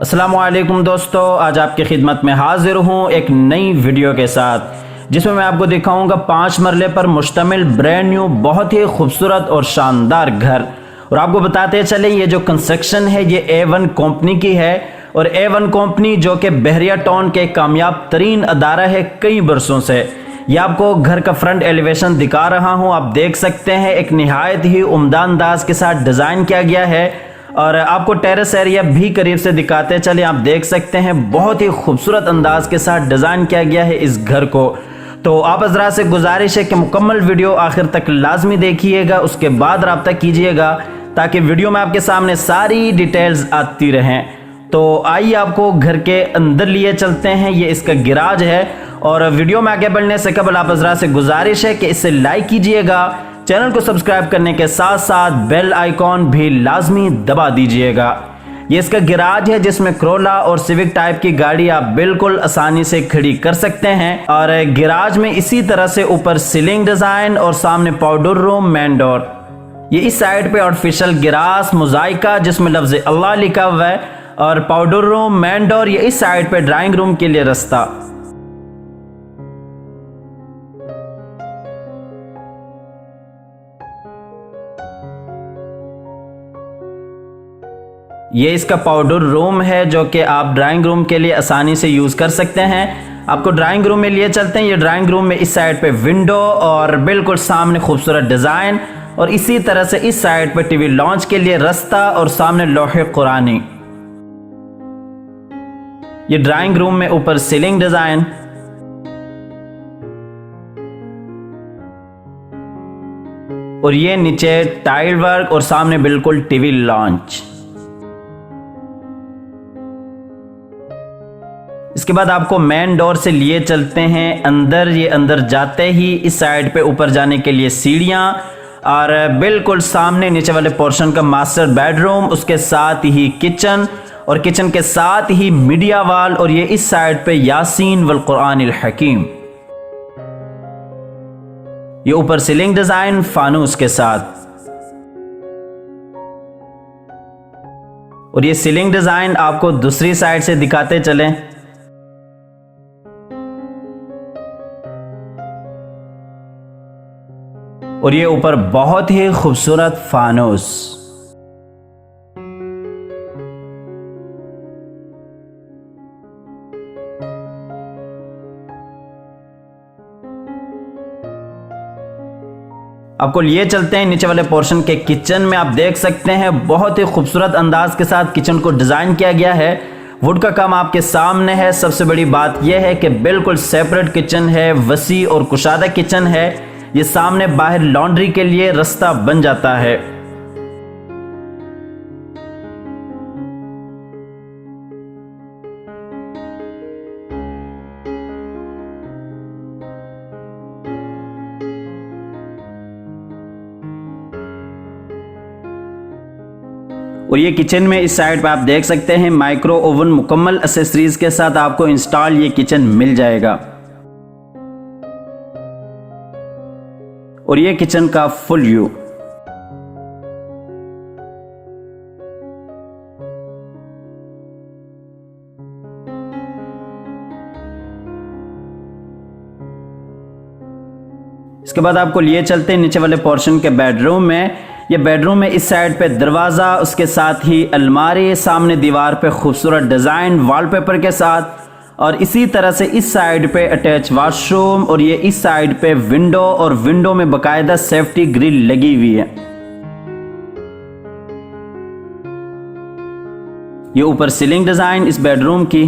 अस्सलामुअलैकुम दोस्तों, आज आपकी खिदमत में हाजिर हूँ एक नई वीडियो के साथ जिसमें मैं आपको दिखाऊंगा 5 मरले पर मुश्तमिल ब्रांड न्यू बहुत ही खूबसूरत और शानदार घर। और आपको बताते चले ये जो कंस्ट्रक्शन है ये A1 कंपनी की है और A1 कंपनी जो कि बहरिया टाउन के कामयाब तरीन अदारा है कई बरसों से। ये आपको घर का फ्रंट एलिवेशन दिखा रहा हूँ, आप देख सकते हैं एक निहायत ही उम्दा अंदाज के साथ डिज़ाइन किया गया है। और आपको टेरेस एरिया भी करीब से दिखाते चले, आप देख सकते हैं बहुत ही खूबसूरत अंदाज के साथ डिज़ाइन किया गया है इस घर को। तो आप हज़रात से गुजारिश है कि मुकम्मल वीडियो आखिर तक लाजमी देखिएगा, उसके बाद रब्ता कीजिएगा ताकि वीडियो में आपके सामने सारी डिटेल्स आती रहें। तो आइए आपको घर के अंदर लिए चलते हैं, ये इसका गिराज है। और वीडियो में आगे बढ़ने से कबल आप हज़रात से गुजारिश है कि इसे लाइक कीजिएगा, चैनल को सब्सक्राइब करने के साथ साथ बेल आइकॉन भी लाजमी दबा दीजिएगा। ये इसका गिराज है जिसमें क्रोला और सिविक टाइप की गाड़ी आप बिल्कुल आसानी से खड़ी कर सकते हैं। और गिराज में इसी तरह से ऊपर सीलिंग डिजाइन और सामने पाउडर रूम, मेन डोर। ये इस साइड पे आर्टिफिशियल गिरास मोजाइका जिसमें लफ्ज अल्लाह लिखा हुआ है और पाउडर रूम, मेन डोर। ये इस साइड पे ड्राइंग रूम के लिए रास्ता। ये इसका पाउडर रूम है जो कि आप ड्राइंग रूम के लिए आसानी से यूज़ कर सकते हैं। आपको ड्राइंग रूम में लिए चलते हैं। ये ड्राइंग रूम में इस साइड पे विंडो और बिल्कुल सामने खूबसूरत डिज़ाइन और इसी तरह से इस साइड पे टीवी लॉन्च के लिए रास्ता और सामने लोहे कुरानी। ये ड्राइंग रूम में ऊपर सीलिंग डिज़ाइन और ये नीचे टाइल वर्क और सामने बिल्कुल टीवी लॉन्च। इसके बाद आपको मेन डोर से लिए चलते हैं अंदर। ये अंदर जाते ही इस साइड पे ऊपर जाने के लिए सीढ़ियाँ और बिल्कुल सामने नीचे वाले पोर्शन का मास्टर बेडरूम, उसके साथ ही किचन और किचन के साथ ही मीडिया वाल। और ये इस साइड पे यासीन वल कुरानिल हकीम। ये ऊपर सीलिंग डिजाइन फानूस के साथ और ये सीलिंग डिजाइन आपको दूसरी साइड से दिखाते चलें। और ये ऊपर बहुत ही खूबसूरत फानूस। आपको लिए चलते हैं नीचे वाले पोर्शन के किचन में। आप देख सकते हैं बहुत ही खूबसूरत अंदाज के साथ किचन को डिजाइन किया गया है। वुड का काम आपके सामने है। सबसे बड़ी बात यह है कि बिल्कुल सेपरेट किचन है, वसी और कुशादा किचन है। ये सामने बाहर लॉन्ड्री के लिए रास्ता बन जाता है। और ये किचन में इस साइड पे आप देख सकते हैं माइक्रो ओवन मुकम्मल एक्सेसरीज के साथ आपको इंस्टॉल ये किचन मिल जाएगा। और ये किचन का फुल व्यू। इसके बाद आपको लिए चलते हैं नीचे वाले पोर्शन के बेडरूम में। ये बेडरूम में इस साइड पे दरवाज़ा, उसके साथ ही अलमारी, सामने दीवार पे खूबसूरत डिज़ाइन वॉलपेपर के साथ। और इसी तरह से इस साइड पे अटैच वॉशरूम और ये इस साइड पे विंडो और विंडो में बाकायदा सेफ्टी ग्रिल लगी हुई है। ये ऊपर सीलिंग डिजाइन इस बेडरूम की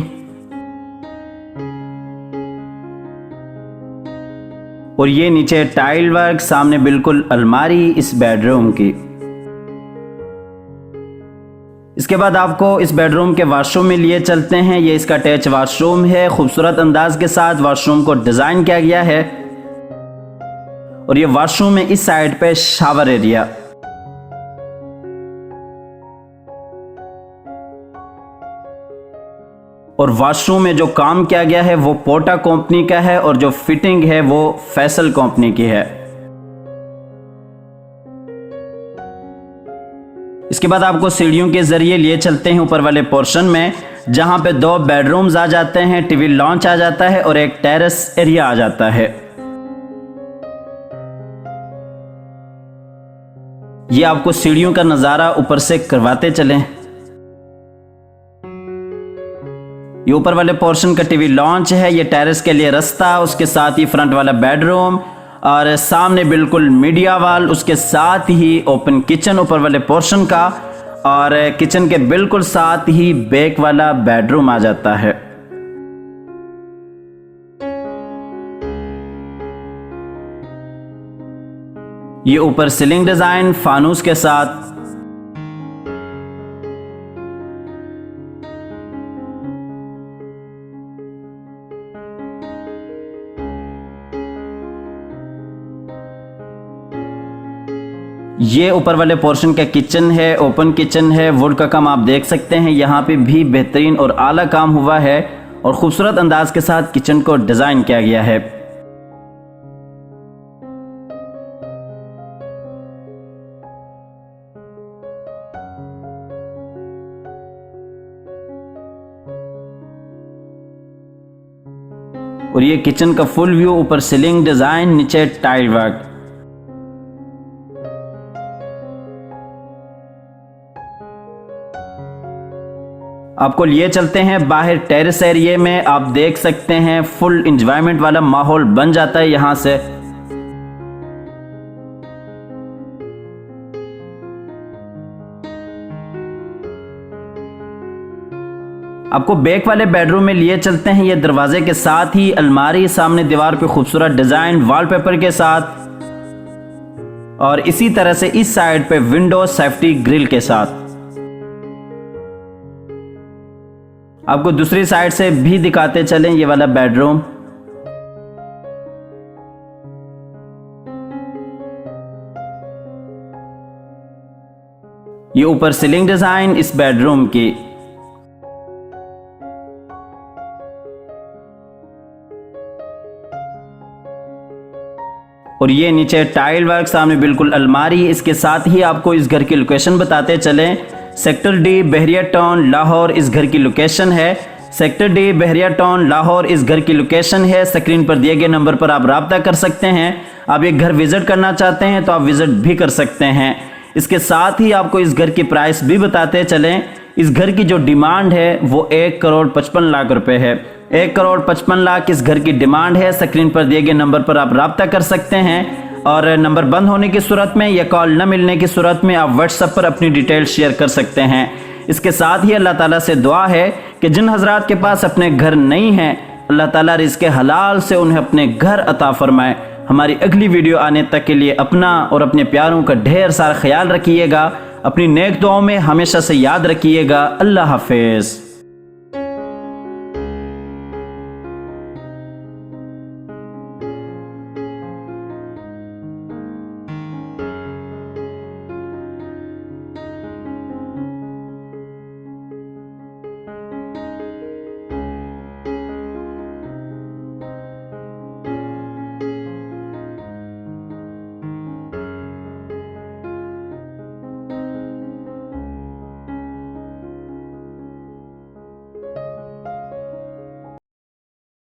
और ये नीचे टाइल वर्क, सामने बिल्कुल अलमारी इस बेडरूम की। इसके बाद आपको इस बेडरूम के वॉशरूम में लिए चलते हैं। ये इसका अटैच वॉशरूम है, खूबसूरत अंदाज के साथ वॉशरूम को डिजाइन किया गया है। और ये वॉशरूम में इस साइड पे शावर एरिया। और वॉशरूम में जो काम किया गया है वो पोटा कंपनी का है और जो फिटिंग है वो फैसल कंपनी की है। इसके बाद आपको सीढ़ियों के जरिए लिए चलते हैं ऊपर वाले पोर्शन में। जहां पे 2 बेडरूम्स आ जाते हैं, टीवी लॉन्च आ जाता है और एक टेरेस एरिया आ जाता है। ये आपको सीढ़ियों का नज़ारा ऊपर से करवाते चलें। ये ऊपर वाले पोर्शन का टीवी लॉन्च है, ये टेरेस के लिए रास्ता, उसके साथ ही फ्रंट वाला बेडरूम और सामने बिल्कुल मीडिया वाल, उसके साथ ही ओपन किचन ऊपर वाले पोर्शन का, और किचन के बिल्कुल साथ ही बैक वाला बेडरूम आ जाता है। ये ऊपर सीलिंग डिजाइन फानूस के साथ। ये ऊपर वाले पोर्शन का किचन है, ओपन किचन है, वुड का काम आप देख सकते हैं। यहाँ पे भी बेहतरीन और आला काम हुआ है और खूबसूरत अंदाज के साथ किचन को डिजाइन किया गया है। और ये किचन का फुल व्यू, ऊपर सीलिंग डिजाइन, नीचे टाइल वर्क। आपको लिए चलते हैं बाहर टेरेस एरिया में। आप देख सकते हैं फुल एंजॉयमेंट वाला माहौल बन जाता है यहां से। आपको बैक वाले बेडरूम में लिए चलते हैं। ये दरवाजे के साथ ही अलमारी, सामने दीवार पे खूबसूरत डिजाइन वॉलपेपर के साथ, और इसी तरह से इस साइड पे विंडो सेफ्टी ग्रिल के साथ। आपको दूसरी साइड से भी दिखाते चलें ये वाला बेडरूम। ये ऊपर सीलिंग डिजाइन इस बेडरूम की। और ये नीचे टाइल वर्क, सामने बिल्कुल अलमारी। इसके साथ ही आपको इस घर की लोकेशन बताते चलें। सेक्टर डी बहरिया टाउन लाहौर इस घर की लोकेशन है। सेक्टर डी बहरिया टाउन लाहौर इस घर की लोकेशन है। स्क्रीन पर दिए गए नंबर पर आप राब्ता कर सकते हैं। आप ये घर विजिट करना चाहते हैं तो आप विजिट भी कर सकते हैं। इसके साथ ही आपको इस घर की प्राइस भी बताते चलें। इस घर की जो डिमांड है वो 1,55,00,000 रुपए है। 1,55,00,000 इस घर की डिमांड है। स्क्रीन पर दिए गए नंबर पर आप राब्ता कर सकते हैं, और नंबर बंद होने की सूरत में या कॉल न मिलने की सूरत में आप व्हाट्सएप पर अपनी डिटेल शेयर कर सकते हैं। इसके साथ ही अल्लाह ताला से दुआ है कि जिन हजरात के पास अपने घर नहीं हैं, अल्लाह ताला रिज़्क़े हलाल से उन्हें अपने घर अता फरमाए। हमारी अगली वीडियो आने तक के लिए अपना और अपने प्यारों का ढेर सारा ख्याल रखिएगा। अपनी नेक दुआओं में हमेशा से याद रखिएगा। अल्लाह हाफिज़।